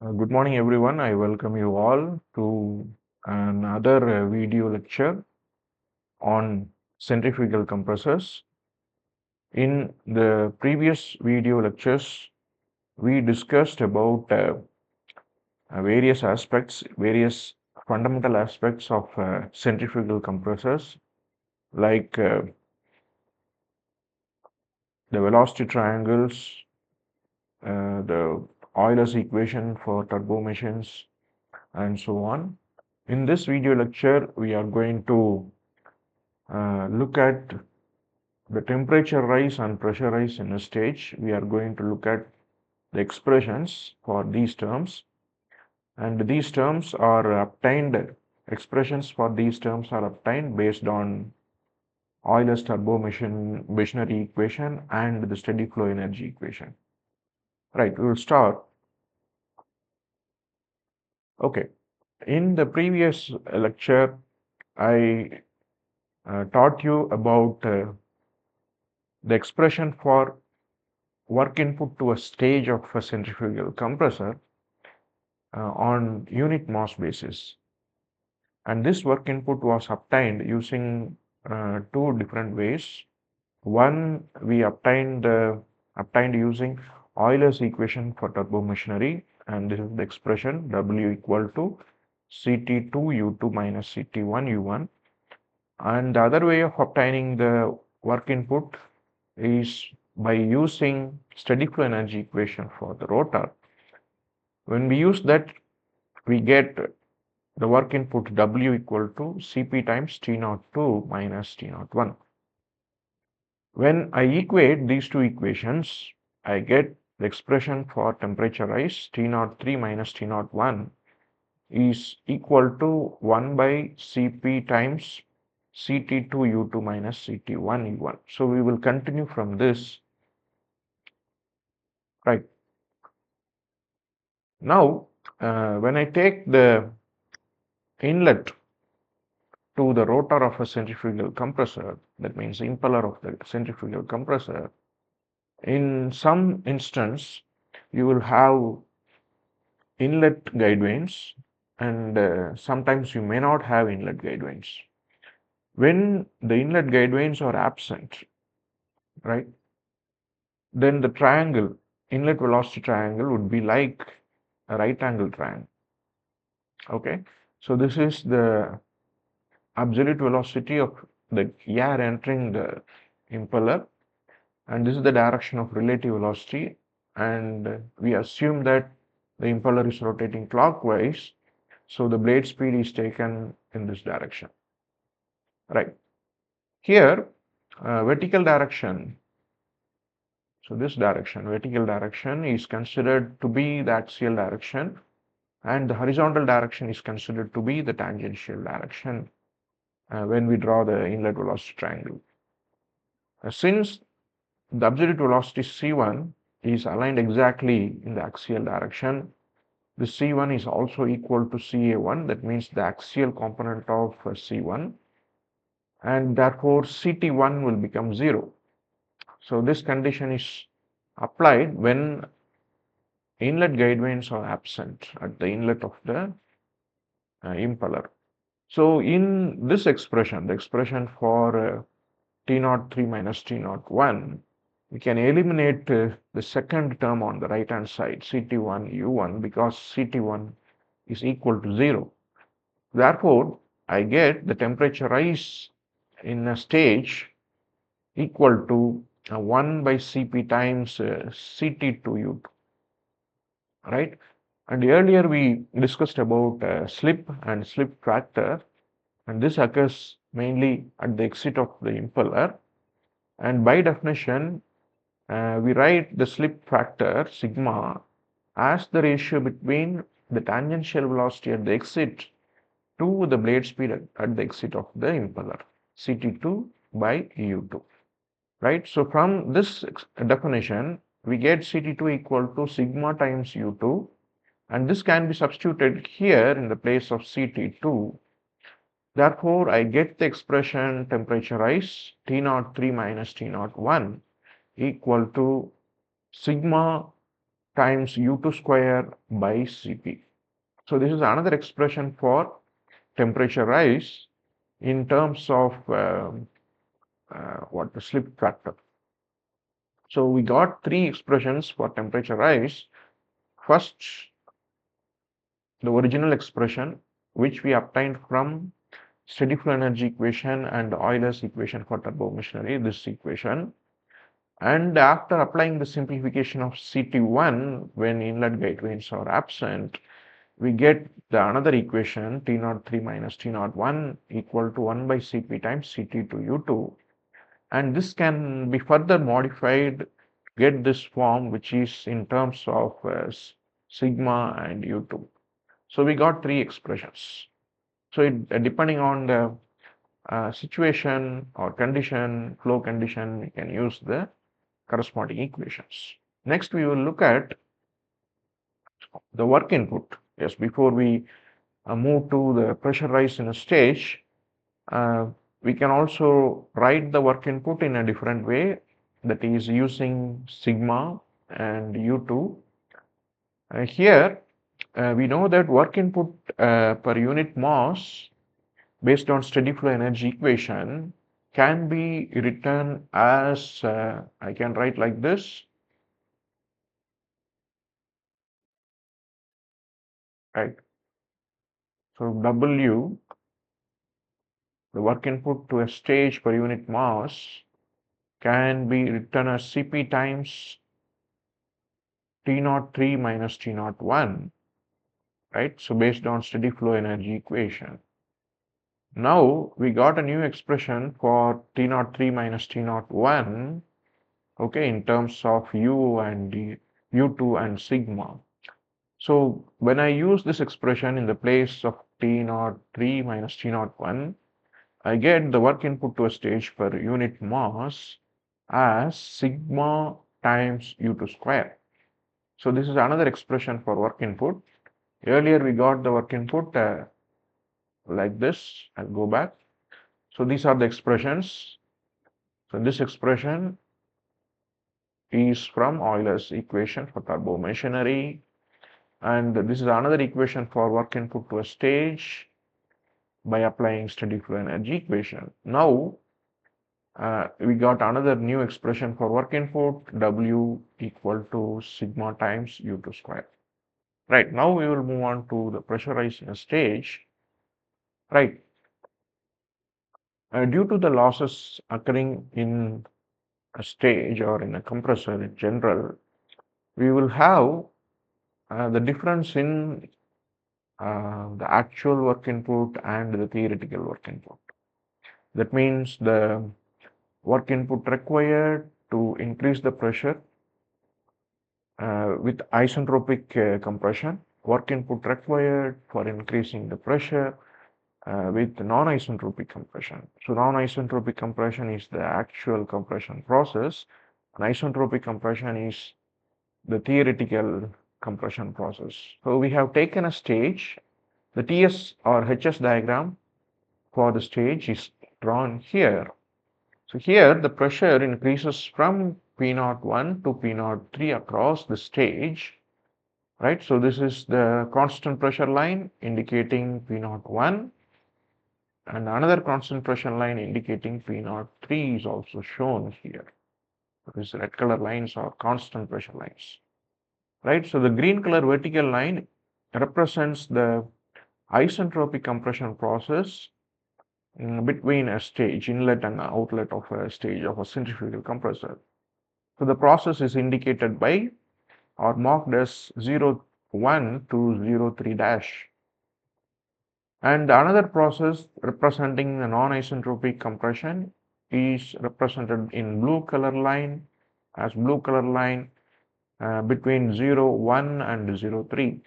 Good morning, everyone. I welcome you all to another video lecture on centrifugal compressors. In the previous video lectures, we discussed about various fundamental aspects of centrifugal compressors, like the velocity triangles, the Euler's equation for turbo machines, and so on. In this video lecture, we are going to look at the temperature rise and pressure rise in a stage. We are going to look at the expressions for these terms, and these terms are obtained, expressions for these terms are obtained based on Euler's machinery equation and the steady flow energy equation. Right, we will start. Okay, in the previous lecture, I taught you about the expression for work input to a stage of a centrifugal compressor on unit mass basis. And this work input was obtained using two different ways. One, we obtained using Euler's equation for turbo machinery, and this is the expression W equal to CT2U2 minus CT1U1. And the other way of obtaining the work input is by using steady flow energy equation for the rotor. When we use that, we get the work input W equal to Cp times T02 minus T01. When I equate these two equations, I get the expression for temperature rise T03 minus T01 is equal to 1 by Cp times Ct2U2 minus Ct1U1. So we will continue from this. Right. Now, when I take the inlet to the rotor of a centrifugal compressor, that means impeller of the centrifugal compressor, in some instance, you will have inlet guide vanes, and sometimes you may not have inlet guide vanes. When the inlet guide vanes are absent, right, then the triangle, inlet velocity triangle, would be like a right angle triangle. Okay, so this is the absolute velocity of the air entering the impeller, and this is the direction of relative velocity, and we assume that the impeller is rotating clockwise, so the blade speed is taken in this direction. Right here, vertical direction, so this direction, vertical direction, is considered to be the axial direction, and the horizontal direction is considered to be the tangential direction when we draw the inlet velocity triangle. Since the absolute velocity c1 is aligned exactly in the axial direction, the c1 is also equal to ca1, that means the axial component of c1, and therefore ct1 will become 0. So this condition is applied when inlet guide vanes are absent at the inlet of the impeller. So in this expression, the expression for T03 minus T01, we can eliminate the second term on the right hand side, CT1U1, because CT1 is equal to 0. Therefore, I get the temperature rise in a stage equal to 1 by Cp times Ct2U2, right? And earlier we discussed about slip and slip factor, and this occurs mainly at the exit of the impeller. And by definition, we write the slip factor sigma as the ratio between the tangential velocity at the exit to the blade speed at the exit of the impeller, Ct2 by U2, right? So from this definition, we get Ct2 equal to sigma times U2, and this can be substituted here in the place of Ct2. Therefore, I get the expression temperature rise T03 minus T01 equal to sigma times U2 square by Cp. So this is another expression for temperature rise in terms of what the slip factor. So we got three expressions for temperature rise. First, the original expression which we obtained from steady flow energy equation and Euler's equation for turbo machinery, this equation. And after applying the simplification of CT1 when inlet gateways are absent, we get the another equation T03 minus T01 equal to 1 by Cp times Ct to U2. And this can be further modified to get this form which is in terms of sigma and U2. So we got three expressions. So depending on the situation or condition, flow condition, we can use the corresponding equations. Next, we will look at the work input. Yes, before we move to the pressure rise in a stage, we can also write the work input in a different way, that is using sigma and U2. Here, we know that work input per unit mass based on steady flow energy equation can be written as, I can write like this, right? So W, the work input to a stage per unit mass, can be written as Cp times T03 minus T01, right? So based on steady flow energy equation. Now we got a new expression for T03 minus T01, okay, in terms of U and U2 and sigma. So when I use this expression in the place of T03 minus T01, I get the work input to a stage per unit mass as sigma times U2 square. So this is another expression for work input. Earlier we got the work input like this. I'll go back. So these are the expressions. So this expression is from Euler's equation for turbo machinery. And this is another equation for work input to a stage by applying steady flow energy equation. Now we got another new expression for work input, W equal to sigma times U2 square. Right, now we will move on to the pressure rise in a stage. Right, due to the losses occurring in a stage or in a compressor in general, we will have the difference in the actual work input and the theoretical work input. That means the work input required to increase the pressure with isentropic compression, work input required for increasing the pressure with non-isentropic compression. So non-isentropic compression is the actual compression process, and isentropic compression is the theoretical compression process. So we have taken a stage. The TS or HS diagram for the stage is drawn here. So here the pressure increases from P01 to P03 across the stage, right? So this is the constant pressure line indicating P01, and another constant pressure line indicating P03 is also shown here. These red color lines are constant pressure lines, right? So the green color vertical line represents the isentropic compression process between a stage, inlet and outlet of a stage of a centrifugal compressor. So the process is indicated by or marked as 01 to 03 dash. And another process representing the non-isentropic compression is represented in blue color line as blue color line between 01 and 03.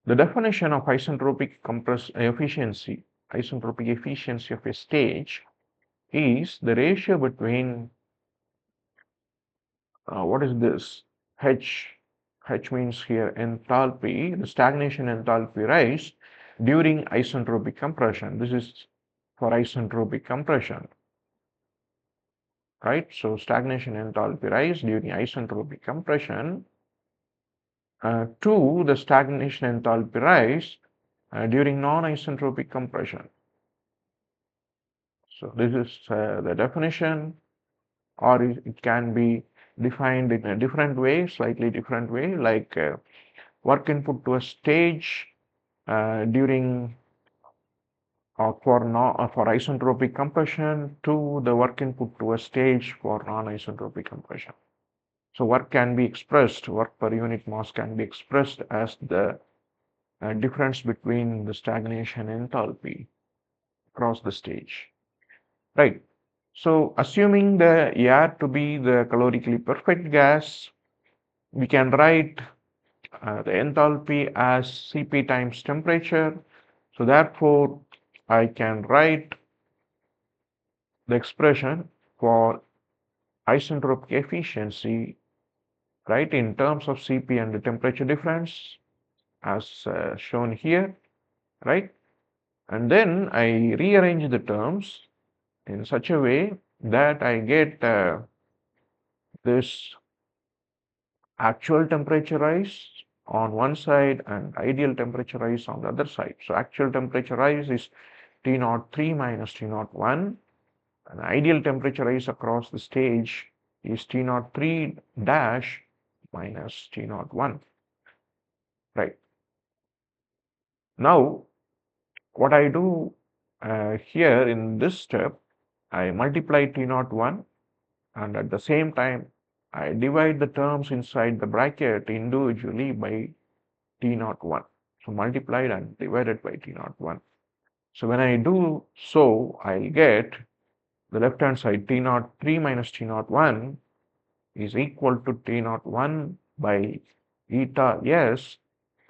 The definition of isentropic efficiency of a stage is the ratio between what is this? H means here enthalpy, the stagnation enthalpy rise during isentropic compression. This is for isentropic compression, right? So stagnation enthalpy rise during isentropic compression to the stagnation enthalpy rise during non-isentropic compression. So this is the definition, or it can be defined in a different way, slightly different way, like work input to a stage during for isentropic compression to the work input to a stage for non-isentropic compression. So work can be expressed, work per unit mass can be expressed as the difference between the stagnation enthalpy across the stage, right? So assuming the air to be the calorically perfect gas, we can write the enthalpy as Cp times temperature. So therefore, I can write the expression for isentropic efficiency, right, in terms of Cp and the temperature difference as shown here, right? And then I rearrange the terms in such a way that I get this actual temperature rise on one side and ideal temperature rise on the other side. So actual temperature rise is T03 minus T01, and ideal temperature rise across the stage is T03 dash minus T01, right? Now, what I do here in this step, I multiply T01, and at the same time, I divide the terms inside the bracket individually by T01. So multiplied and divided by T01. So when I do so, I'll get the left hand side T03 minus T01 is equal to T01 by eta S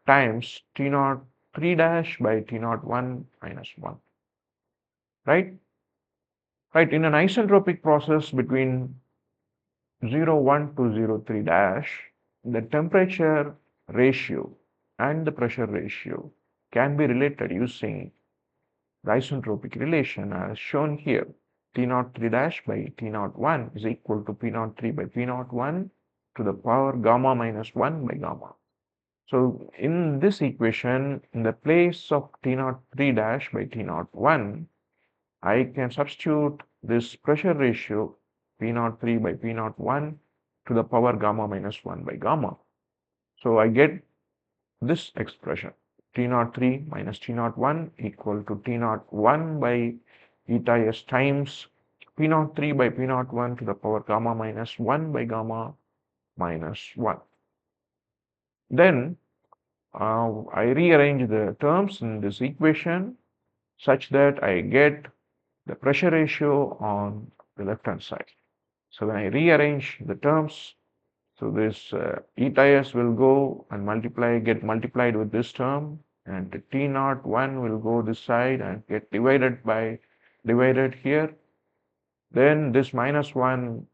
times T03 dash by T01 minus 1. Right? Right. In an isentropic process between 0,1 to 0,3 dash, the temperature ratio and the pressure ratio can be related using the isentropic relation as shown here. T03 dash by T01 is equal to P03 by P01 to the power gamma minus 1 by gamma. So in this equation, in the place of T03 dash by T01, I can substitute this pressure ratio P03 by P01 to the power gamma minus 1 by gamma. So I get this expression T03 minus T01 equal to T01 by eta S times P03 by P01 to the power gamma minus 1 by gamma minus 1. Then I rearrange the terms in this equation such that I get the pressure ratio on the left hand side. So when I rearrange the terms, so this eta S will go and get multiplied with this term, and the T01 will go this side and get divided here. Then this minus 1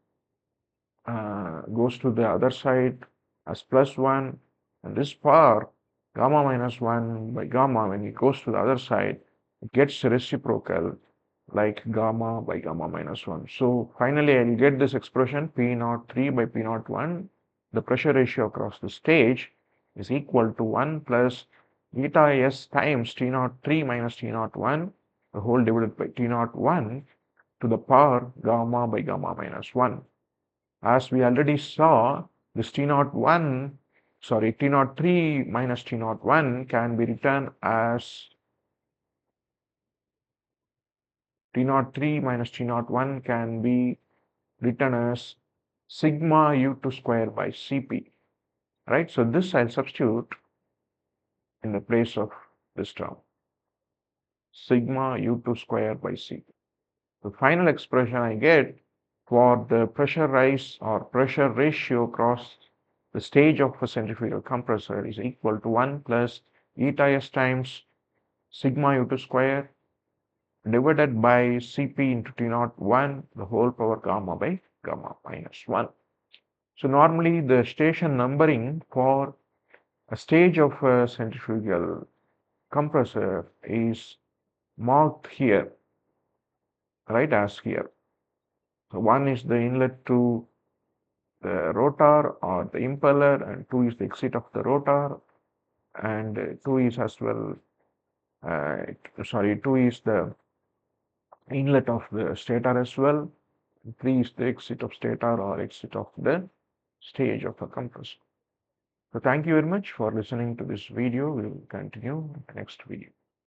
goes to the other side as plus 1, and this power gamma minus 1 by gamma, when it goes to the other side, it gets reciprocal like gamma by gamma minus 1. So finally I'll get this expression P03 by P01. The pressure ratio across the stage is equal to 1 plus eta S times T03 minus T01, the whole divided by T01 to the power gamma by gamma minus 1. As we already saw, this T03 minus T01 can be written as T03 minus T01 can be written as sigma U2 square by Cp, right? So this I'll substitute in the place of this term, sigma U2 square by Cp. The final expression I get for the pressure rise or pressure ratio across the stage of a centrifugal compressor is equal to 1 plus eta S times sigma U2 square divided by Cp into T01, the whole power gamma by gamma minus 1. So normally the station numbering for a stage of a centrifugal compressor is marked here, right, as here. So 1 is the inlet to the rotor or the impeller, and 2 is the exit of the rotor, and 2 is as well, 2 is the inlet of the stator as well. 3 is the exit of stator or exit of the stage of a compressor. So thank you very much for listening to this video. We will continue in the next video.